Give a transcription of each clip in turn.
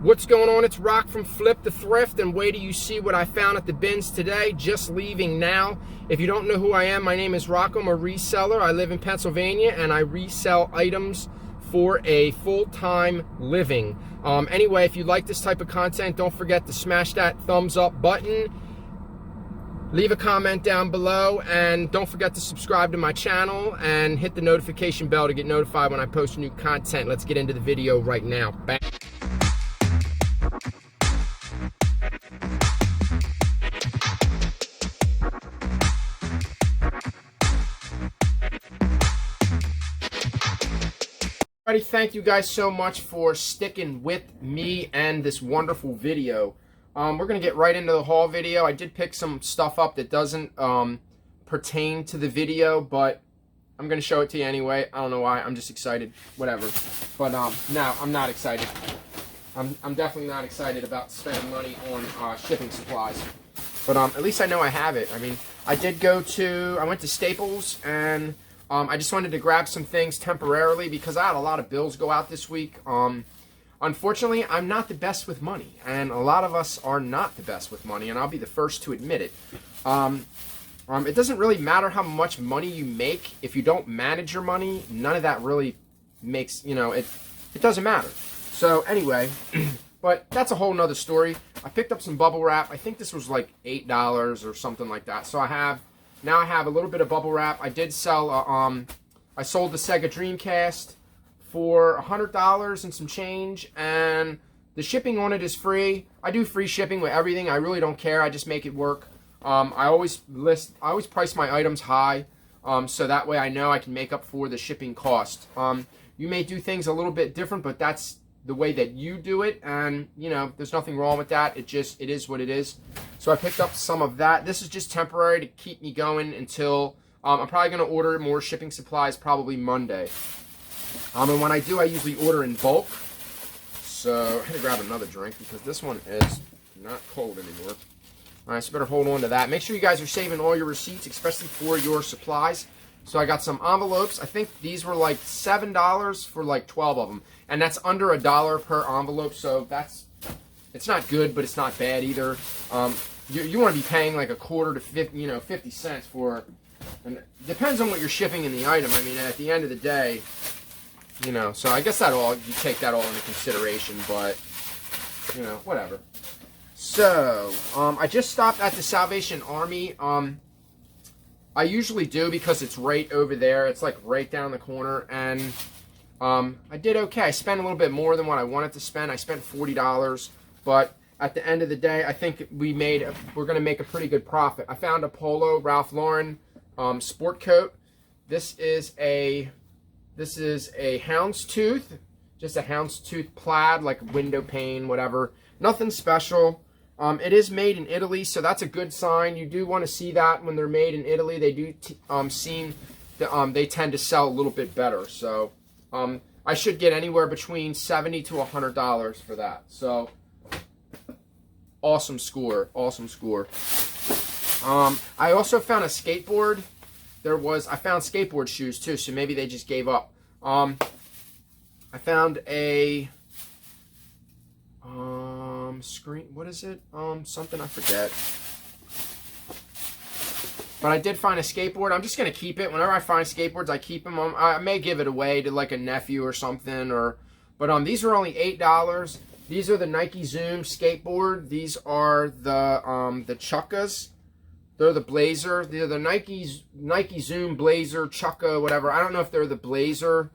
What's going on? It's Rock from Flip the Thrift, and wait till you see what I found at the bins today. Just leaving now. If you don't know who I am, my name is Rock. I'm a reseller. I live in Pennsylvania, and I resell items for a full-time living. Anyway, if you like this type of content, don't forget to smash that thumbs up button. Leave a comment down below, and don't forget to subscribe to my channel and hit the notification bell to get notified when I post new content. Let's get into the video right now. Bang. Thank you guys so much for sticking with me and this wonderful video. We're going to get right into the haul video. I did pick some stuff up that doesn't pertain to the video, but I'm going to show it to you anyway. I don't know why. I'm just excited. Whatever. But no, I'm not excited. I'm definitely not excited about spending money on shipping supplies. But at least I know I have it. I mean, I went to Staples, and I just wanted to grab some things temporarily because I had a lot of bills go out this week. Unfortunately, I'm not the best with money, and a lot of us are not the best with money, and I'll be the first to admit it. It doesn't really matter how much money you make. If you don't manage your money, none of that really makes, it doesn't matter. So anyway, but that's a whole nother story. I picked up some bubble wrap. I think this was like $8 or something like that. So now I have a little bit of bubble wrap. I did sell, I sold the Sega Dreamcast for $100 and some change, and the shipping on it is free. I do free shipping with everything. I really don't care. I just make it work. I always price my items high, so that way I know I can make up for the shipping cost. You may do things a little bit different, but that's the way that you do it, and there's nothing wrong with that. It is what it is. So I picked up some of that. This is just temporary to keep me going until I'm probably going to order more shipping supplies probably Monday. And when I do, I usually order in bulk. So I had to grab another drink because this one is not cold anymore. All right, so better hold on to that. Make sure you guys are saving all your receipts, especially for your supplies. So I got some envelopes. I think these were like $7 for like 12 of them. And that's under $1 per envelope, so it's not good, but it's not bad either. You want to be paying like a quarter to 50 cents for, and it depends on what you're shipping in the item. I mean, at the end of the day, so I guess you take that all into consideration, but, whatever. So, I just stopped at the Salvation Army. I usually do because it's right over there. It's like right down the corner, and I did okay. I spent a little bit more than what I wanted to spend. I spent $40, but at the end of the day, I think we're going to make a pretty good profit. I found a Polo Ralph Lauren sport coat. This is a houndstooth, just a houndstooth plaid, like window pane, whatever. Nothing special. It is made in Italy, so that's a good sign. You do want to see that when they're made in Italy. They do they tend to sell a little bit better. So I should get anywhere between $70 to $100 for that. So awesome score, awesome score. I also found a skateboard. I found skateboard shoes too, so maybe they just gave up. I found a screen, what is it? Something I forget. But I did find a skateboard. I'm just going to keep it. Whenever I find skateboards, I keep them. I may give it away to like a nephew or something. But these are only $8. These are the Nike Zoom skateboard. These are the Chukkas. They're the Blazer. They're the Nike Zoom Blazer Chukka, whatever. I don't know if they're the Blazer.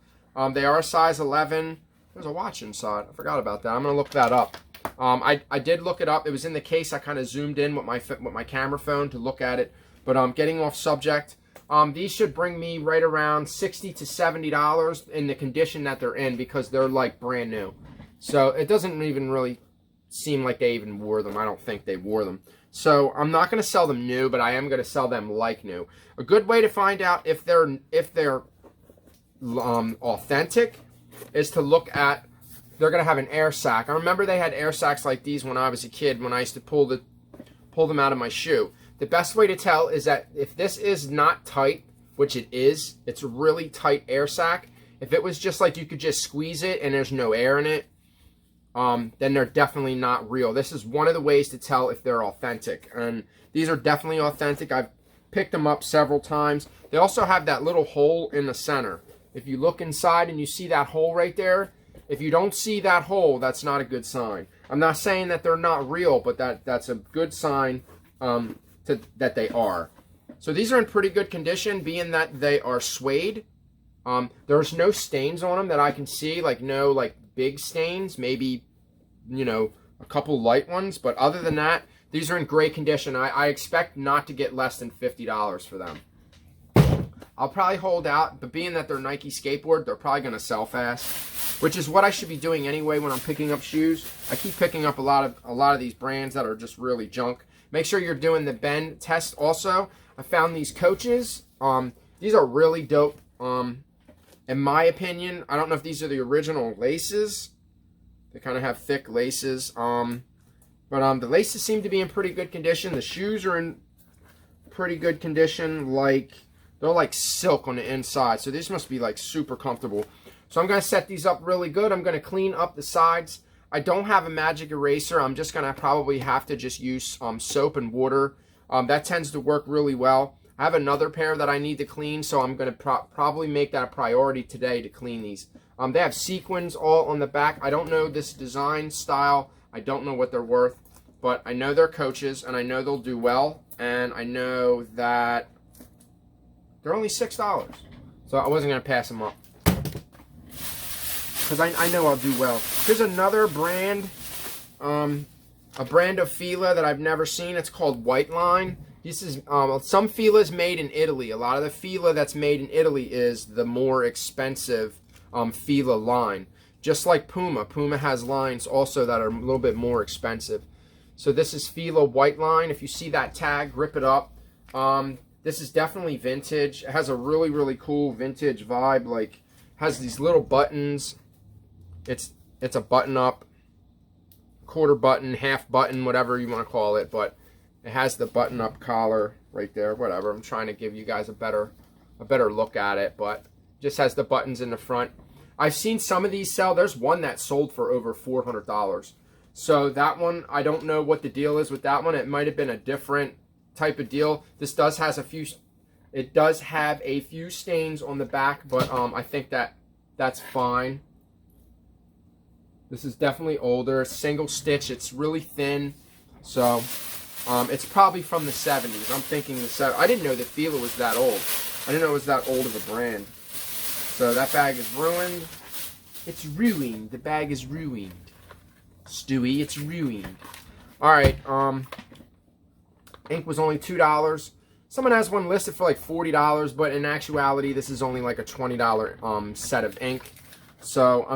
They are a size 11. There's a watch inside. I forgot about that. I'm going to look that up. I did look it up. It was in the case. I kind of zoomed in with my camera phone to look at it. But getting off subject, these should bring me right around $60 to $70 in the condition that they're in because they're like brand new. So it doesn't even really seem like they even wore them. I don't think they wore them. So I'm not going to sell them new, but I am going to sell them like new. A good way to find out if they're authentic is to look at. They're going to have an air sac. I remember they had air sacs like these when I was a kid, when I used to pull them out of my shoe. The best way to tell is that if this is not tight, which it is, it's a really tight air sac. If it was just like you could just squeeze it and there's no air in it, then they're definitely not real. This is one of the ways to tell if they're authentic. And these are definitely authentic. I've picked them up several times. They also have that little hole in the center. If you look inside and you see that hole right there, if you don't see that hole, that's not a good sign. I'm not saying that they're not real, but that's a good sign that they are. So these are in pretty good condition, being that they are suede. There's no stains on them that I can see, like no like big stains, maybe, you know, a couple light ones, but other than that, these are in great condition. I expect not to get less than $50 for them. I'll probably hold out, but being that they're Nike skateboard, they're probably going to sell fast, which is what I should be doing anyway when I'm picking up shoes. I keep picking up a lot of these brands that are just really junk. Make sure you're doing the bend test also. I found these Coaches. These are really dope. In my opinion, I don't know if these are the original laces. They kind of have thick laces. But the laces seem to be in pretty good condition. The shoes are in pretty good condition. Like, they're like silk on the inside. So these must be like super comfortable. So I'm going to set these up really good. I'm going to clean up the sides. I don't have a magic eraser. I'm just going to probably have to just use soap and water. That tends to work really well. I have another pair that I need to clean, so I'm going to probably make that a priority today to clean these. They have sequins all on the back. I don't know this design style. I don't know what they're worth, but I know they're Coaches, and I know they'll do well, and I know that they're only $6. So I wasn't going to pass them up, because I know I'll do well. Here's another brand, a brand of Fila that I've never seen. It's called White Line. This is some Fila is made in Italy. A lot of the Fila that's made in Italy is the more expensive Fila line. Just like Puma. Puma has lines also that are a little bit more expensive. So this is Fila White Line. If you see that tag, rip it up. This is definitely vintage. It has a really, really cool vintage vibe. Like, has these little buttons. It's a button up, quarter button, half button, whatever you want to call it, but it has the button up collar right there, whatever. I'm trying to give you guys a better look at it, but just has the buttons in the front. I've seen some of these sell. There's one that sold for over $400. So that one, I don't know what the deal is with that one. It might have been a different type of deal. This does have a few stains on the back, but I think that's fine. This is definitely older, single stitch. It's really thin, so it's probably from the 70s. I'm thinking the 70s. I didn't know that Fila was that old. I didn't know it was that old of a brand. So that bag is ruined. It's ruined. The bag is ruined. Stewie, it's ruined. All right. Ink was only $2. Someone has one listed for like $40, but in actuality, this is only like a $20 set of ink. So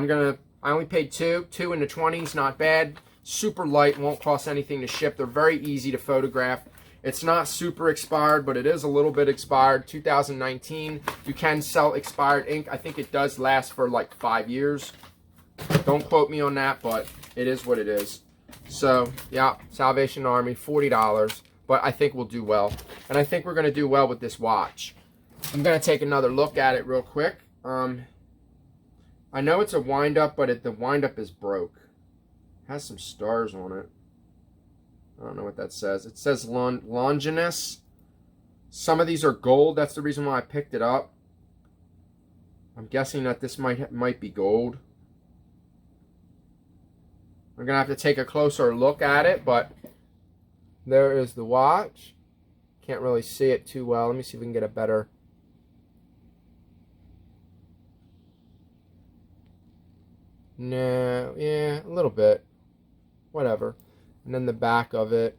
I only paid two in the 20s, not bad. Super light, won't cost anything to ship. They're very easy to photograph. It's not super expired, but it is a little bit expired. 2019. You can sell expired ink. I think it does last for like 5 years. Don't quote me on that, but it is what it is. So, yeah, Salvation Army, $40. But I think we'll do well. And I think we're going to do well with this watch. I'm going to take another look at it real quick. I know it's a wind-up, but the wind-up is broke. It has some stars on it. I don't know what that says. It says Longinus. Some of these are gold. That's the reason why I picked it up. I'm guessing that this might be gold. We're going to have to take a closer look at it, but there is the watch. Can't really see it too well. Let me see if we can get a better... No, yeah, a little bit. Whatever. And then the back of it.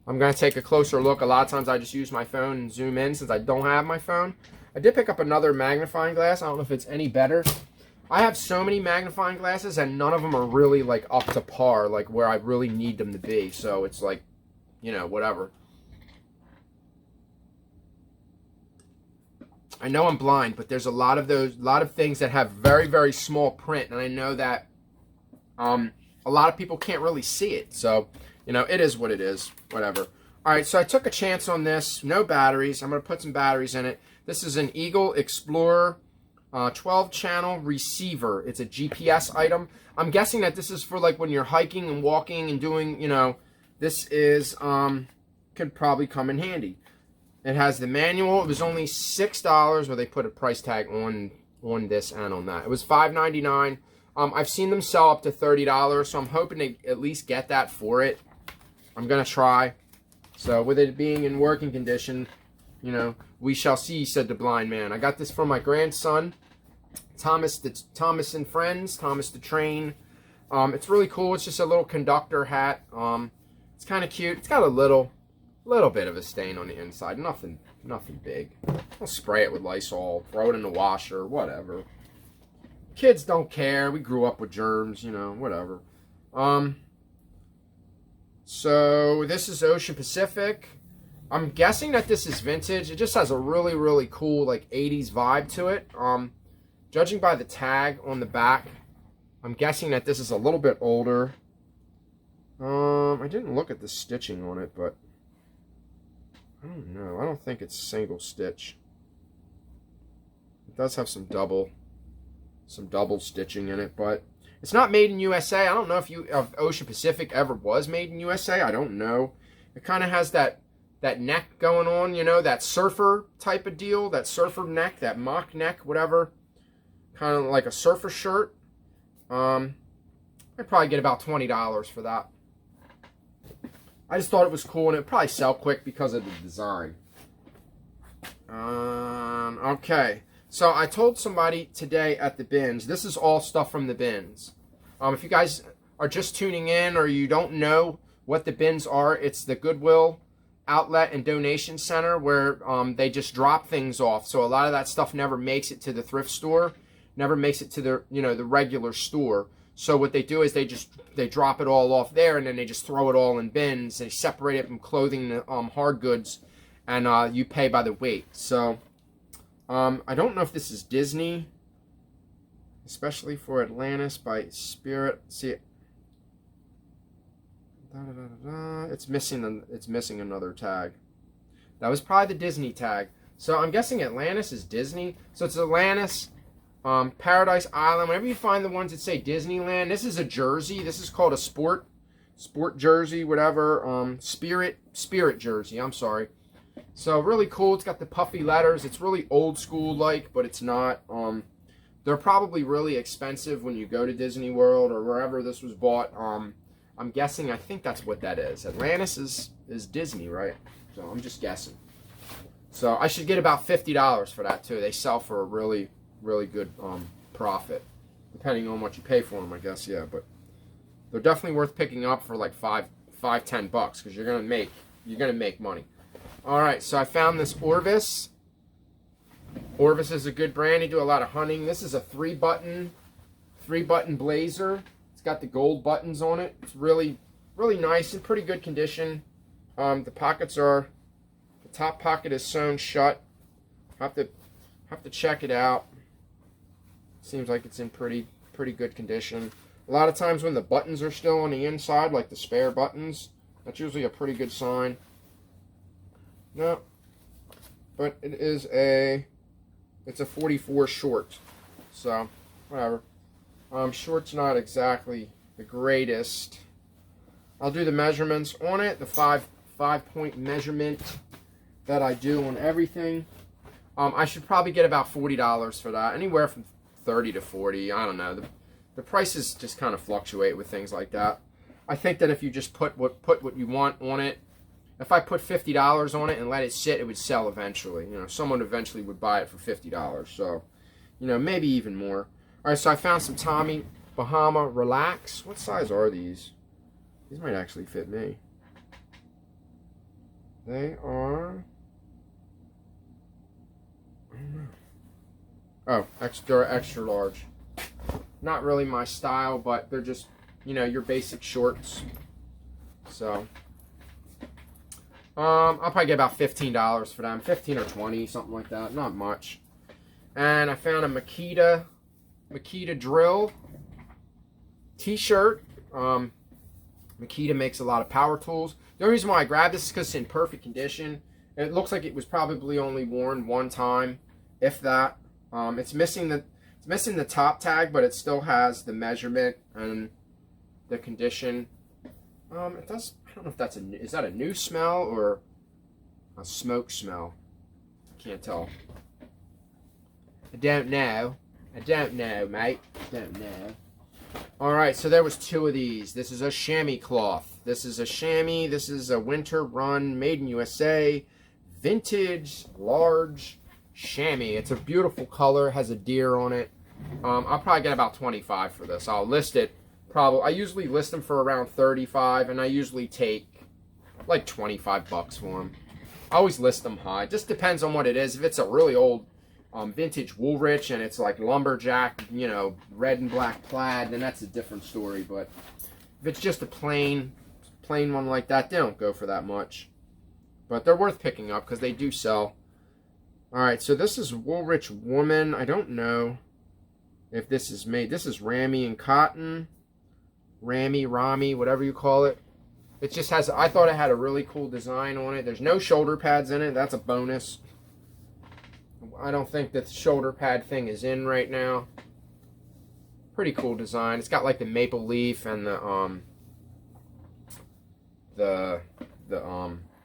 I'm going to take a closer look. A lot of times I just use my phone and zoom in since I don't have my phone. I did pick up another magnifying glass. I don't know if it's any better. I have so many magnifying glasses and none of them are really like up to par, like where I really need them to be. So it's like, you know, whatever. I know I'm blind, but there's a lot of things that have very, very small print, and I know that a lot of people can't really see it. So, you know, it is what it is. Whatever. All right, so I took a chance on this. No batteries. I'm going to put some batteries in it. This is an Eagle Explorer 12-channel receiver. It's a GPS item. I'm guessing that this is for like when you're hiking and walking and doing, you know, this is, could probably come in handy. It has the manual. It was only $6, where they put a price tag on this and on that. It was $5.99. I've seen them sell up to $30, so I'm hoping to at least get that for it. I'm going to try. So with it being in working condition, you know, we shall see, said the blind man. I got this from my grandson, Thomas and Friends, Thomas the Train. It's really cool. It's just a little conductor hat. It's kind of cute. It's got a little bit of a stain on the inside. Nothing big. I'll spray it with Lysol, throw it in the washer, whatever. Kids don't care. We grew up with germs, you know, whatever. So this is Ocean Pacific. I'm guessing that this is vintage. It just has a really, really cool, like, 80s vibe to it. Judging by the tag on the back, I'm guessing that this is a little bit older. I didn't look at the stitching on it, but I don't know. I don't think it's single stitch. It does have some double stitching in it, but it's not made in USA. I don't know if Ocean Pacific ever was made in USA. I don't know. It kind of has that neck going on, you know, that surfer type of deal, that surfer neck, that mock neck, whatever. Kind of like a surfer shirt. I'd probably get about $20 for that. I just thought it was cool, and it'd probably sell quick because of the design. Okay. So I told somebody today at the bins, this is all stuff from the bins. If you guys are just tuning in or you don't know what the bins are, it's the Goodwill outlet and donation center where they just drop things off. So a lot of that stuff never makes it to the thrift store, never makes it to the, you know, the regular store. So what they do is they drop it all off there, and then they just throw it all in bins. They separate it from clothing and hard goods, and you pay by the weight. So I don't know if this is Disney, especially for Atlantis by Spirit. See, it's missing another tag. That was probably the Disney tag. So I'm guessing Atlantis is Disney. So it's Atlantis, Paradise Island. Whenever you find the ones that say Disneyland, this is a jersey. This is called a sport jersey, whatever. Spirit jersey. I'm sorry. So really cool. It's got the puffy letters. It's really old school like, but it's not. They're probably really expensive when you go to Disney World or wherever this was bought. I'm guessing, I think that's what that is. Atlantis is Disney, right? So I'm just guessing. So I should get about $50 for that too. They sell for a really, really good profit, depending on what you pay for them, I guess. Yeah, but they're definitely worth picking up for like $10 bucks, because you're gonna make money. All right, so I found this Orvis. Orvis is a good brand. They do a lot of hunting. This is a three button blazer. It's got the gold buttons on it. It's really, really nice and pretty good condition. The pockets are, the top pocket is sewn shut. Have to check it out. Seems like it's in pretty good condition. A lot of times when the buttons are still on the inside, like the spare buttons, that's usually a pretty good sign. No, but it's a 44 short, so whatever. Short's not exactly the greatest. I'll do the measurements on it, the five-point measurement that I do on everything. I should probably get about $40 for that, anywhere from 30 to 40. I don't know. The prices just kind of fluctuate with things like that. I think that if you just put what you want on it, if I put $50 on it and let it sit, it would sell eventually. You know, someone eventually would buy it for $50. So, you know, maybe even more. All right, so I found some Tommy Bahama Relax. What size are these? These might actually fit me. They are, I don't know. Oh, extra large. Not really my style, but they're just, you know, your basic shorts. So I'll probably get about $15 for them. 15 or 20, something like that. Not much. And I found a Makita drill t-shirt. Makita makes a lot of power tools. The only reason why I grabbed this is because it's in perfect condition. It looks like it was probably only worn one time, if that. It's missing the top tag, but it still has the measurement and the condition. It does. I don't know if that's is that a new smell or a smoke smell? I can't tell. I don't know. I don't know, mate. Don't know. All right, so there was 2 of these. This is a chamois cloth. This is a chamois. This is a winter run, made in USA, vintage, large chamois. It's a beautiful color. Has a deer on it. I'll probably get about 25 for this. I'll list it. I usually list them for around 35, and I usually take like 25 bucks for them. I always list them high. Just depends on what it is. If it's a really old vintage Woolrich and it's like lumberjack, you know, red and black plaid, then that's a different story. But if it's just a plain one like that, they don't go for that much. But they're worth picking up because they do sell. All right, so this is Woolrich Woman. I don't know if this is made. This is Rami and cotton. Rami, whatever you call it. It just has, I thought it had a really cool design on it. There's no shoulder pads in it. That's a bonus. I don't think the shoulder pad thing is in right now. Pretty cool design. It's got like the maple leaf and the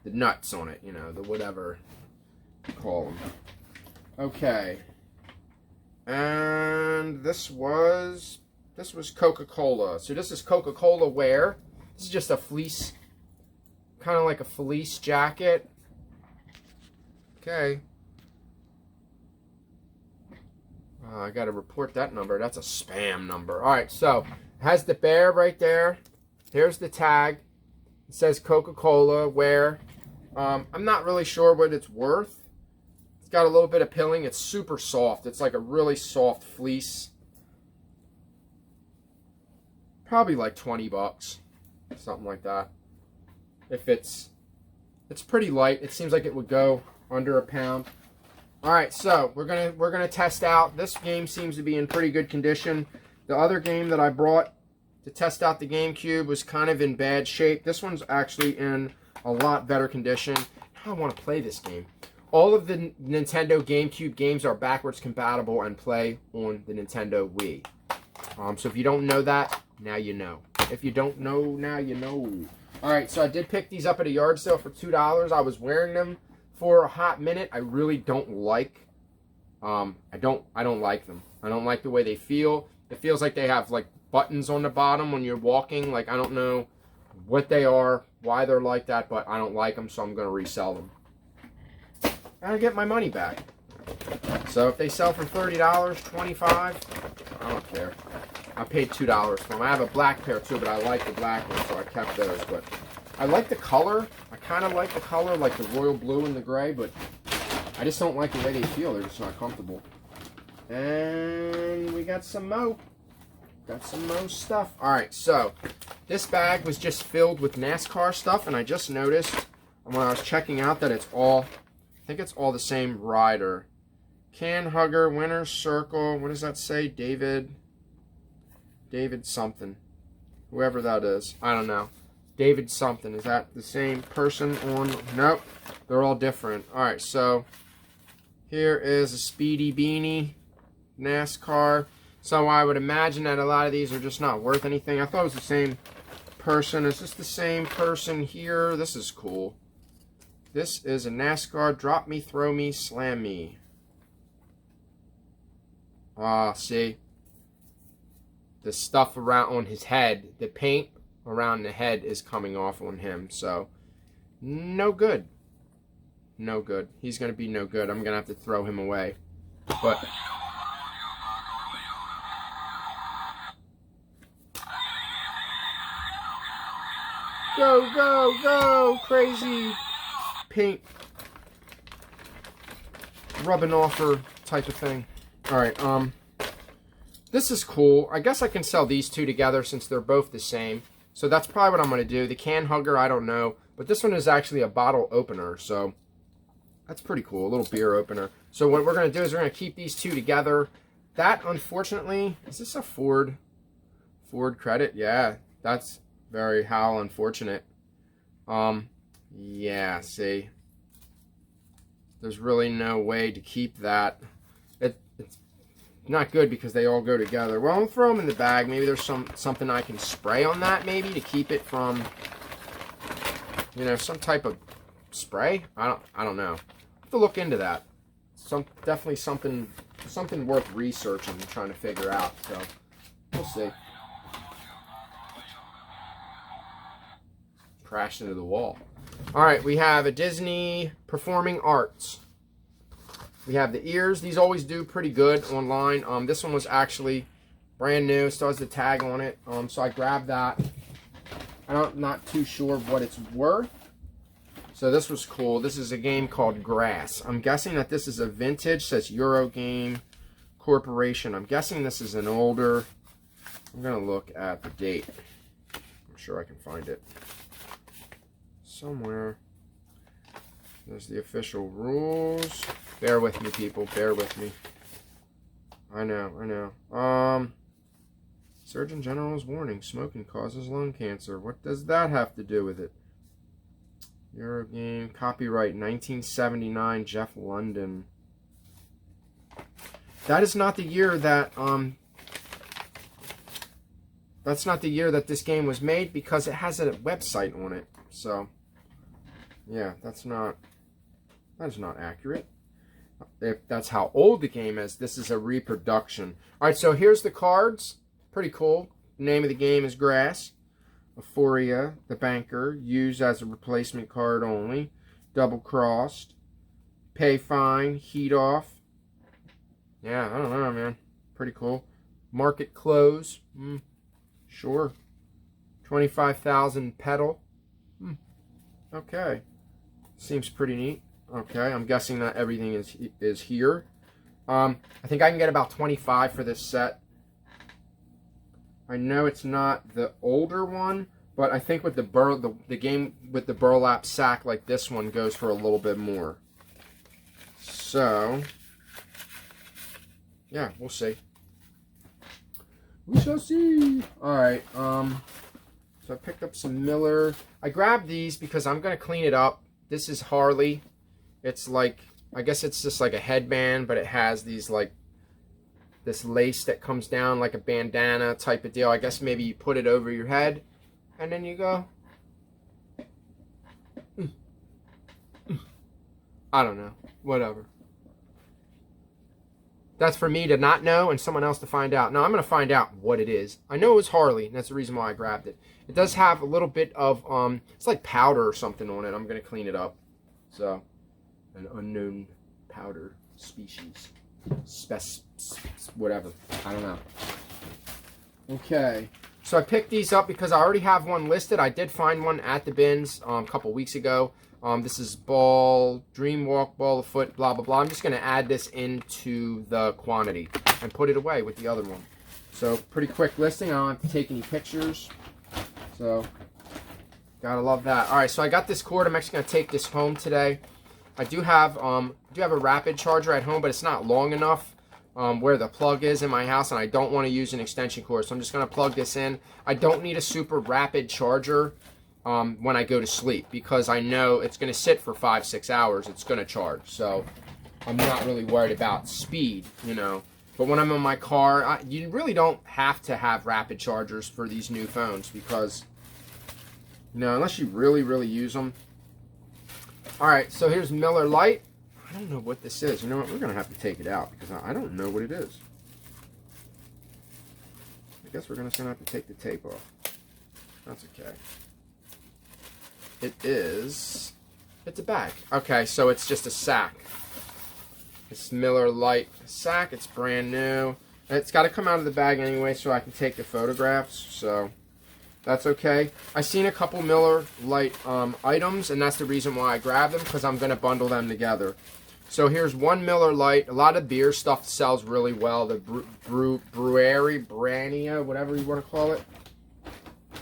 nuts on it, you know, the whatever you call them. Okay. And this was Coca-Cola. So this is Coca-Cola wear. This is just a fleece, kind of like a fleece jacket. Okay. I got to report that number. That's a spam number. All right, so it has the bear right there. There's the tag. It says Coca-Cola wear. I'm not really sure what it's worth. It's got a little bit of pilling. It's super soft. It's like a really soft fleece. Probably like 20 bucks. Something like that. If it's pretty light. It seems like it would go under a pound. All right, so we're gonna test out. This game seems to be in pretty good condition. The other game that I brought to test out the GameCube was kind of in bad shape. This one's actually in a lot better condition. Now I want to play this game. All of the Nintendo GameCube games are backwards compatible and play on the Nintendo Wii. So if you don't know that, now you know. If you don't know, now you know. All right, so I did pick these up at a yard sale for $2. I was wearing them for a hot minute. I really don't like. I don't like them. I don't like the way they feel. It feels like they have like buttons on the bottom when you're walking. Like I don't know what they are, why they're like that, but I don't like them, so I'm gonna resell them. And I get my money back. So if they sell for $30, $25, I don't care. I paid $2 for them. I have a black pair too, but I like the black one, so I kept those. But I like the color. I kind of like the color, like the royal blue and the gray, but I just don't like the way they feel. They're just not comfortable. And we got some mo. Got some mo stuff. All right, so this bag was just filled with NASCAR stuff, and I just noticed when I was checking out that it's all, I think it's all the same rider. Can Hugger, Winner's Circle. What does that say? David something. Whoever that is. I don't know. David something. Is that the same person on? Nope. They're all different. Alright, so here is a Speedy Beanie NASCAR. So I would imagine that a lot of these are just not worth anything. I thought it was the same person. Is this the same person here? This is cool. This is a NASCAR Drop Me, Throw Me, Slam Me. Ah, see? The stuff around on his head, the paint around the head is coming off on him. So, no good. No good. He's going to be no good. I'm going to have to throw him away. But go, go, go! Crazy paint rubbing off her type of thing. Alright, this is cool. I guess I can sell these two together since they're both the same. So that's probably what I'm going to do. The Can Hugger, I don't know. But this one is actually a bottle opener. So that's pretty cool. A little beer opener. So what we're going to do is we're going to keep these two together. That, unfortunately, is this a Ford credit? Yeah, that's how unfortunate. Yeah, see. There's really no way to keep that. It's not good because they all go together. Well, I'll throw them in the bag. Maybe there's something I can spray on that, maybe, to keep it from, you know, some type of spray. I don't know. I have to look into that. Definitely something worth researching and trying to figure out. So we'll see. Crashed into the wall. All right, we have a Disney Performing Arts. We have the ears. These always do pretty good online. This one was actually brand new. Still has the tag on it. So I grabbed that. I'm not too sure what it's worth. So this was cool. This is a game called Grass. I'm guessing that this is a vintage. It says Eurogame Corporation. I'm guessing this is an older. I'm going to look at the date. I'm sure I can find it somewhere. There's the official rules. Bear with me, people. Bear with me. I know. Surgeon General's warning. Smoking causes lung cancer. What does that have to do with it? Eurogame. Copyright 1979. Jeff London. That is not the year that, that's not the year that this game was made because it has a website on it. So, yeah, that is not accurate. If that's how old the game is, this is a reproduction. All right, so here's the cards. Pretty cool. The name of the game is Grass. Euphoria, the banker, used as a replacement card only. Double crossed. Pay fine, heat off. Yeah, I don't know, man. Pretty cool. Market close. Sure. 25,000 pedal. Okay. Seems pretty neat. Okay, I'm guessing that everything is here. I think I can get about 25 for this set. I know it's not the older one, but I think with the game with the burlap sack like this one goes for a little bit more. So, yeah, we'll see. We shall see. All right. So I picked up some Miller. I grabbed these because I'm gonna clean it up. This is Harley. It's like, I guess it's just like a headband, but it has these like this lace that comes down like a bandana type of deal. I guess maybe you put it over your head and then you go. I don't know. Whatever. That's for me to not know and someone else to find out. Now I'm going to find out what it is. I know it was Harley, and that's the reason why I grabbed it. It does have a little bit of, it's like powder or something on it. I'm going to clean it up. So, an unknown powder species. Whatever. I don't know. Okay. So I picked these up because I already have one listed. I did find one at the bins a couple weeks ago. This is Dream Walk, Ball of Foot, blah, blah, blah. I'm just going to add this into the quantity and put it away with the other one. So, pretty quick listing. I don't have to take any pictures. So, gotta love that. All right, so I got this cord. I'm actually going to take this home today. I do have a rapid charger at home, but it's not long enough where the plug is in my house, and I don't want to use an extension cord. So, I'm just going to plug this in. I don't need a super rapid charger when I go to sleep because I know it's going to sit for 5-6 hours. It's going to charge. So I'm not really worried about speed, you know. But when I'm in my car, you really don't have to have rapid chargers for these new phones because, you know, unless you really, really use them. All right, so here's Miller Lite. I don't know what this is. You know what? We're going to have to take it out because I don't know what it is. I guess we're just going to have to take the tape off. That's okay. It's a bag. Okay, so it's just a sack. It's Miller Lite sack. It's brand new. It's got to come out of the bag anyway so I can take the photographs. So that's okay. I've seen a couple Miller Lite items, and that's the reason why I grabbed them because I'm going to bundle them together. So here's one Miller Lite. A lot of beer stuff sells really well. The Brewery, Brania, whatever you want to call it.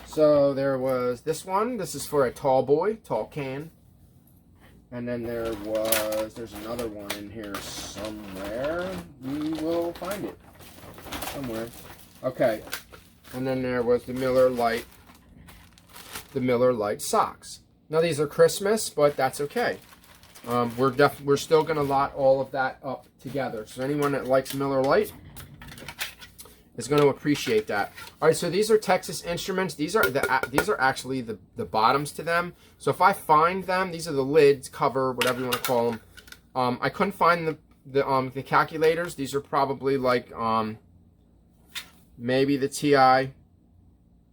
So there was this one. This is for a tall boy, tall can. And then there's another one in here somewhere. We will find it somewhere. Okay. And then there was the Miller Lite socks. Now these are Christmas, but that's okay. We're still gonna lot all of that up together. So anyone that likes Miller Lite, is going to appreciate that. All right, so these are Texas Instruments. These are actually the bottoms to them. So if I find them, these are the lids, cover, whatever you want to call them. I couldn't find the calculators. These are probably like maybe the TI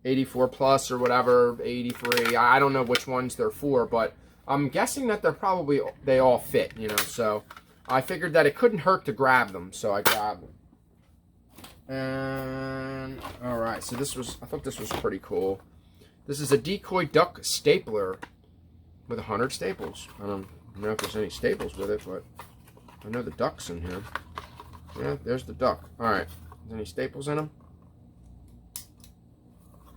84 Plus or whatever, 83. I don't know which ones they're for, but I'm guessing that they all fit, you know. So I figured that it couldn't hurt to grab them, so I grabbed them. And all right, so I thought this was pretty cool. This is a Decoy duck stapler with 100 staples. I don't know if there's any staples with it, but I know the duck's in here. Yeah, there's the duck. All right, is any staples in them?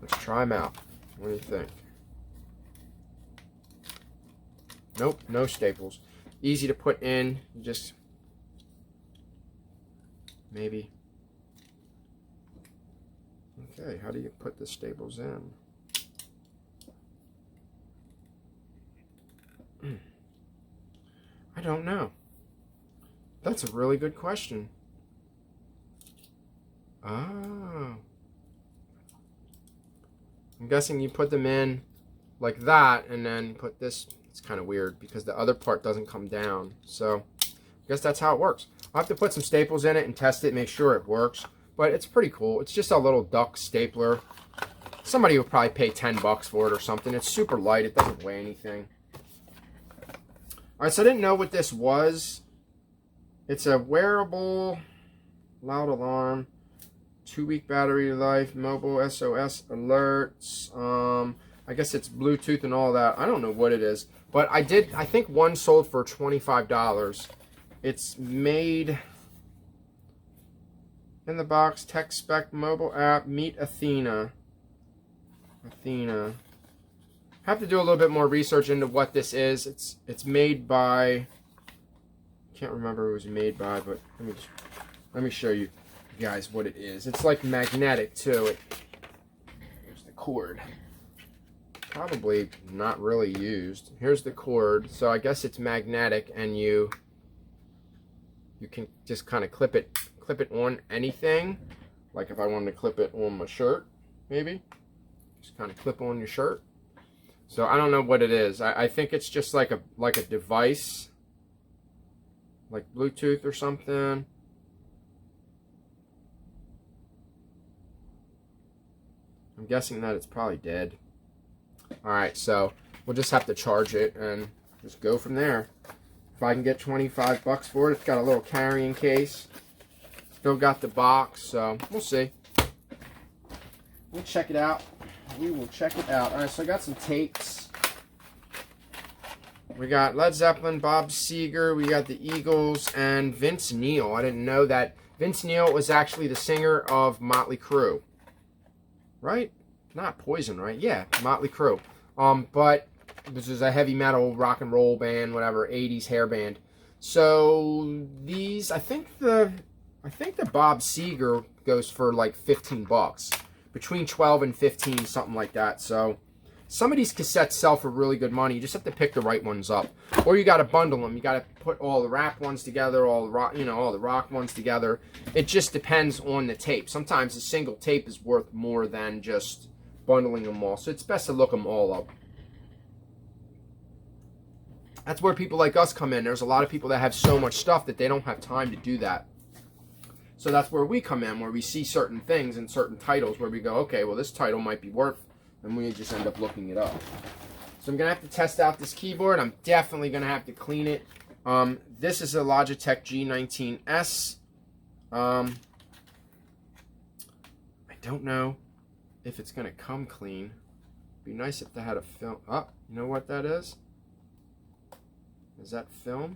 Let's try them out. What do you think? Nope, no staples. Easy to put in. Just maybe. Okay, how do you put the staples in? I don't know. That's a really good question. Oh. I'm guessing you put them in like that and then put this. It's kind of weird because the other part doesn't come down. So I guess that's how it works. I'll have to put some staples in it and test it, make sure it works. But it's pretty cool. It's just a little duck stapler. Somebody would probably pay 10 bucks for it or something. It's super light. It doesn't weigh anything. All right, so I didn't know what this was. It's a wearable, loud alarm, 2-week battery life, mobile SOS alerts. I guess it's Bluetooth and all that. I don't know what it is. But I think one sold for $25. It's made in the box, tech spec, mobile app, meet Athena. Have to do a little bit more research into what this is. It's made by, can't remember who it was made by, but let me show you guys what it is. It's like magnetic too. Here's the cord. Probably not really used. Here's the cord. So I guess it's magnetic, and you can just kind of clip it on anything. Like if I wanted to clip it on my shirt, maybe just kind of clip on your shirt. So I don't know what it is. I think it's just like a device, like Bluetooth or something. I'm guessing that it's probably dead. All right, so we'll just have to charge it and just go from there. If I can get 25 bucks for it, it's got a little carrying case. Still got the box, so we'll see. We'll check it out. We will check it out. All right, so I got some tapes. We got Led Zeppelin, Bob Seger, we got the Eagles, and Vince Neil. I didn't know that Vince Neil was actually the singer of Motley Crue. Right? Not Poison, right? Yeah, Motley Crue. But this is a heavy metal rock and roll band, whatever, 80s hair band. So these, I think the Bob Seger goes for like 15 bucks. Between 12 and 15, something like that. So some of these cassettes sell for really good money. You just have to pick the right ones up. Or you got to bundle them. You got to put all the rap ones together, all the rock ones together. It just depends on the tape. Sometimes a single tape is worth more than just bundling them all. So it's best to look them all up. That's where people like us come in. There's a lot of people that have so much stuff that they don't have time to do that. So that's where we come in, where we see certain things and certain titles where we go, okay, well, this title might be worth, and we just end up looking it up. So I'm going to have to test out this keyboard. I'm definitely going to have to clean it. This is a Logitech G19S. I don't know if it's going to come clean. It'd be nice if they had a film. Oh, you know what that is? Is that film?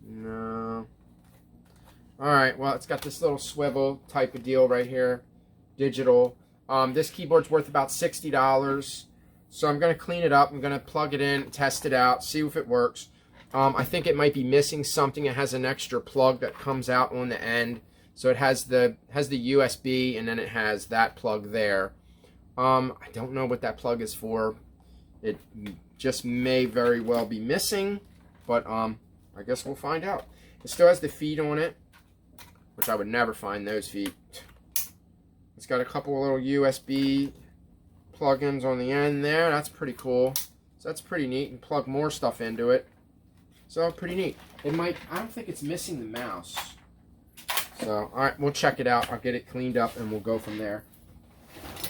No. Alright, well, it's got this little swivel type of deal right here. Digital. This keyboard's worth about $60. So I'm going to clean it up. I'm going to plug it in, test it out, see if it works. I think it might be missing something. It has an extra plug that comes out on the end. So it has the USB, and then it has that plug there. I don't know what that plug is for. It just may very well be missing. But I guess we'll find out. It still has the feet on it, which I would never find those feet. It's got a couple of little USB plug-ins on the end there. That's pretty cool. So that's pretty neat. You can plug more stuff into it. So pretty neat. It might, I don't think it's missing the mouse. So, alright, we'll check it out. I'll get it cleaned up and we'll go from there.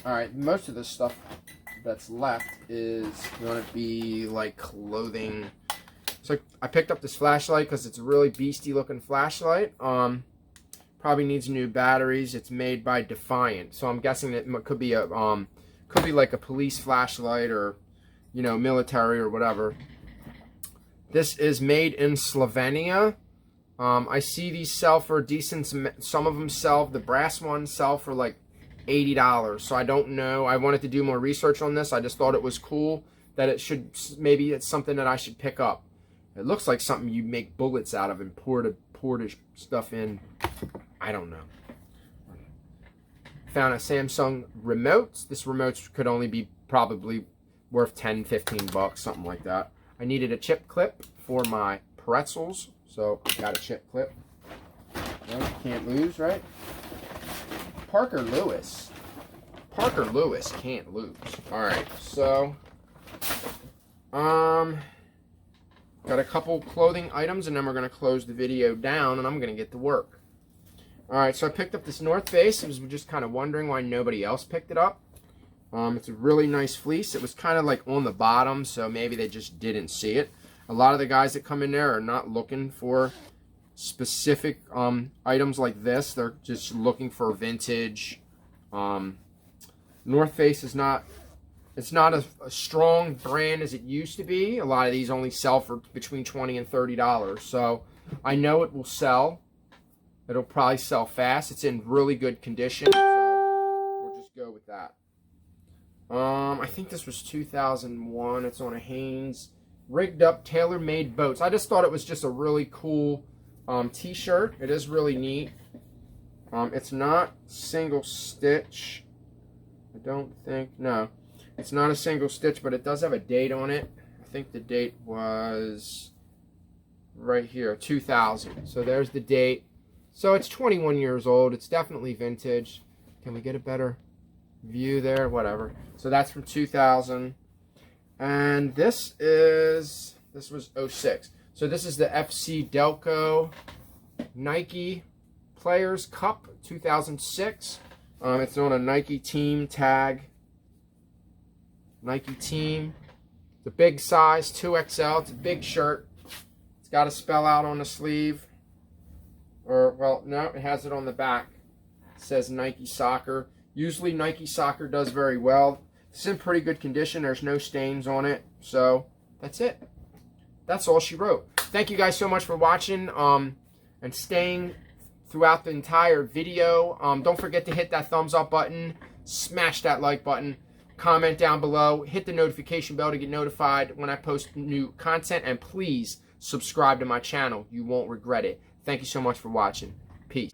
Alright, most of the stuff that's left is going to be like clothing. So I picked up this flashlight because it's a really beastie looking flashlight. Probably needs new batteries. It's made by Defiant. So I'm guessing it could be a could be like a police flashlight or, you know, military or whatever. This is made in Slovenia. I see these sell for decent. Some of them sell, the brass ones sell for like $80. So I don't know. I wanted to do more research on this. I just thought it was cool that it should, maybe it's something that I should pick up. It looks like something you make bullets out of and pour the stuff in. I don't know. Found a Samsung remote. This remote could only be probably worth 10, 15 bucks, something like that. I needed a chip clip for my pretzels, so I got a chip clip. Well, can't lose, right? Parker Lewis. Parker Lewis can't lose. Alright, so got a couple clothing items and then we're going to close the video down and I'm going to get to work. Alright, so I picked up this North Face. I was just kind of wondering why nobody else picked it up. It's a really nice fleece. It was kind of like on the bottom, so maybe they just didn't see it. A lot of the guys that come in there are not looking for specific items like this. They're just looking for vintage. North Face is not, it's not a strong brand as it used to be. A lot of these only sell for between $20 and $30. So I know it will sell. It'll probably sell fast. It's in really good condition, so we'll just go with that. I think this was 2001. It's on a Hanes rigged up tailor-made boats. I just thought it was just a really cool t-shirt. It is really neat. It's not single stitch. I don't think, no. It's not a single stitch, but it does have a date on it. I think the date was right here, 2000. So there's the date. So it's 21 years old. It's definitely vintage. Can we get a better view there? Whatever. So that's from 2000. And this was 06. So this is the FC Delco Nike Players Cup 2006. It's on a Nike team tag. Nike team. It's a big size, 2XL. It's a big shirt. It's got a spell out on the sleeve. Or, well, no, it has it on the back. It says Nike Soccer. Usually Nike Soccer does very well. It's in pretty good condition. There's no stains on it. So, that's it. That's all she wrote. Thank you guys so much for watching and staying throughout the entire video. Don't forget to hit that thumbs up button. Smash that like button. Comment down below. Hit the notification bell to get notified when I post new content. And please subscribe to my channel. You won't regret it. Thank you so much for watching. Peace.